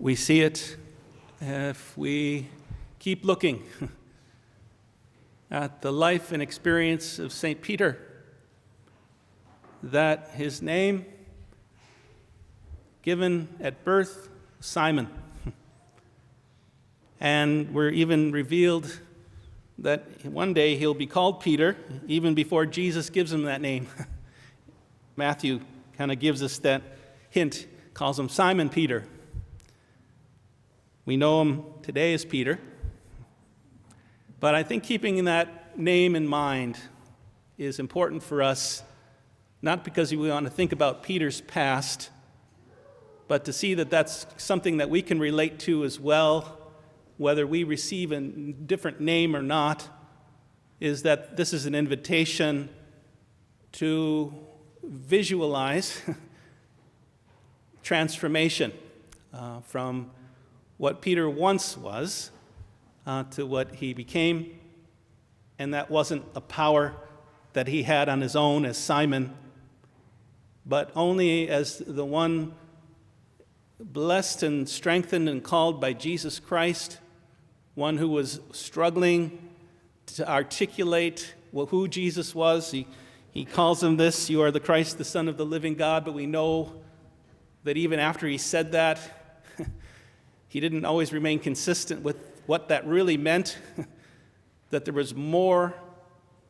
We see it if we keep looking at the life and experience of St. Peter, that his name given at birth, Simon. And we're even revealed that one day he'll be called Peter, even before Jesus gives him that name. Matthew kind of gives us that hint, calls him Simon Peter. We know him today as Peter. But I think keeping that name in mind is important for us, not because we want to think about Peter's past, but to see that that's something that we can relate to as well, whether we receive a different name or not, is that this is an invitation to visualize transformation from what Peter once was to what he became. And that wasn't a power that he had on his own as Simon, but only as the one blessed and strengthened and called by Jesus Christ, one who was struggling to articulate who Jesus was. He calls him this, "You are the Christ, the Son of the living God," but we know that even after he said that, he didn't always remain consistent with what that really meant, that there was more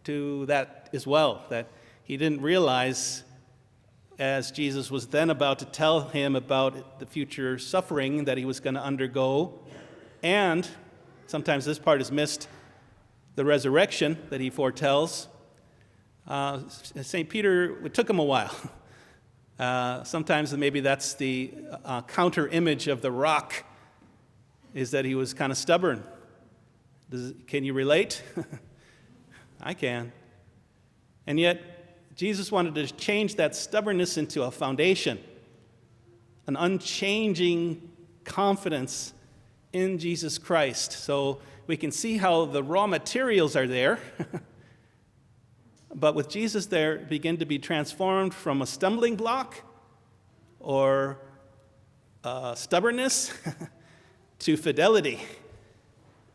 to that as well, that he didn't realize as Jesus was then about to tell him about the future suffering that he was going to undergo, and sometimes this part is missed, the resurrection that he foretells. St. Peter, it took him a while. Sometimes maybe that's the counter image of the rock, is that he was kind of stubborn. Can you relate? I can. And yet, Jesus wanted to change that stubbornness into a foundation, an unchanging confidence in Jesus Christ. So we can see how the raw materials are there, but with Jesus there, begin to be transformed from a stumbling block or stubbornness to fidelity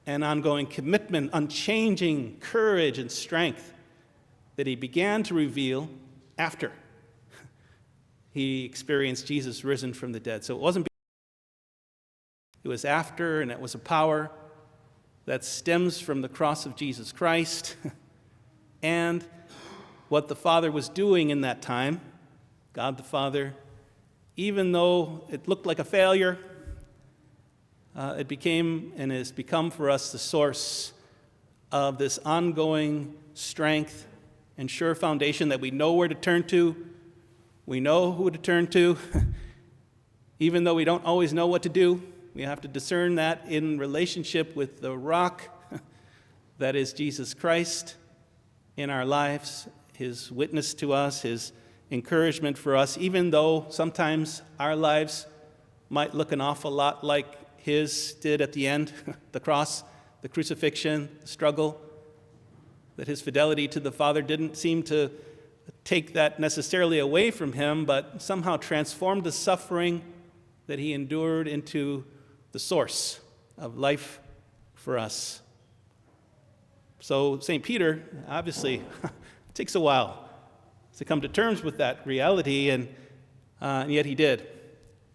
and ongoing commitment, unchanging courage and strength that he began to reveal after he experienced Jesus risen from the dead. So it wasn't before, it was after, and it was a power that stems from the cross of Jesus Christ and what the Father was doing in that time. God the Father, even though it looked like a failure, it became and has become for us the source of this ongoing strength and sure foundation that we know where to turn to, we know who to turn to, even though we don't always know what to do. We have to discern that in relationship with the rock that is Jesus Christ in our lives, his witness to us, his encouragement for us, even though sometimes our lives might look an awful lot like his did at the end, the cross, the crucifixion, the struggle, that his fidelity to the Father didn't seem to take that necessarily away from him, but somehow transformed the suffering that he endured into the source of life for us. So St. Peter, obviously, it takes a while to come to terms with that reality, and yet he did.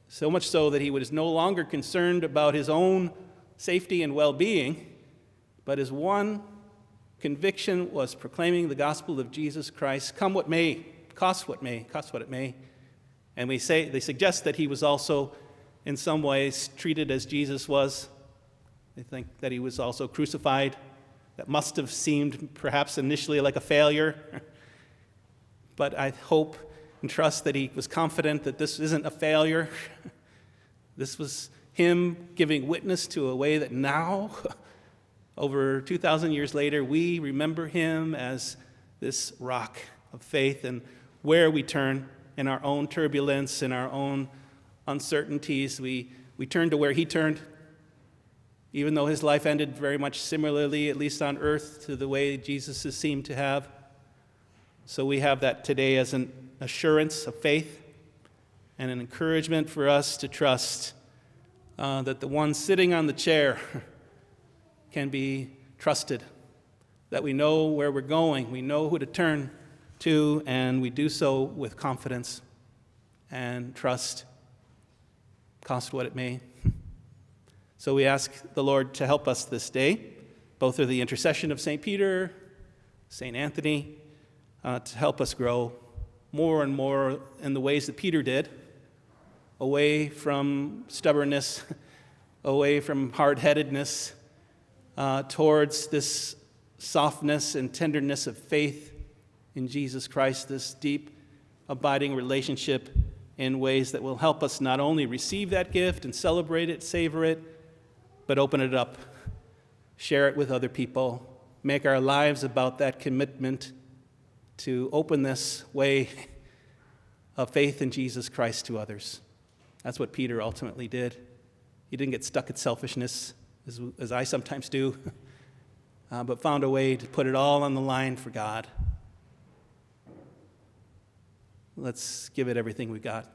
So much so that he was no longer concerned about his own safety and well-being, but his one conviction was proclaiming the gospel of Jesus Christ, come what may, cost what it may. And they suggest that he was also, in some ways, treated as Jesus was. They think that he was also crucified. That must have seemed perhaps initially like a failure. But I hope and trust that he was confident that this isn't a failure. This was him giving witness to a way that now, over 2,000 years later, we remember him as this rock of faith, and where we turn in our own turbulence, in our own uncertainties, we turn to where he turned, even though his life ended very much similarly, at least on earth, to the way Jesus has seemed to have. So we have that today as an assurance of faith and an encouragement for us to trust that the one sitting on the chair can be trusted, that we know where we're going, we know who to turn to, and we do so with confidence and trust, cost what it may. So we ask the Lord to help us this day, both through the intercession of St. Peter, St. Anthony, to help us grow more and more in the ways that Peter did, away from stubbornness, away from hard-headedness, towards this softness and tenderness of faith in Jesus Christ, this deep, abiding relationship in ways that will help us not only receive that gift and celebrate it, savor it, but open it up, share it with other people, make our lives about that commitment to open this way of faith in Jesus Christ to others. That's what Peter ultimately did. He didn't get stuck at selfishness, as I sometimes do, but found a way to put it all on the line for God. Let's give it everything we got.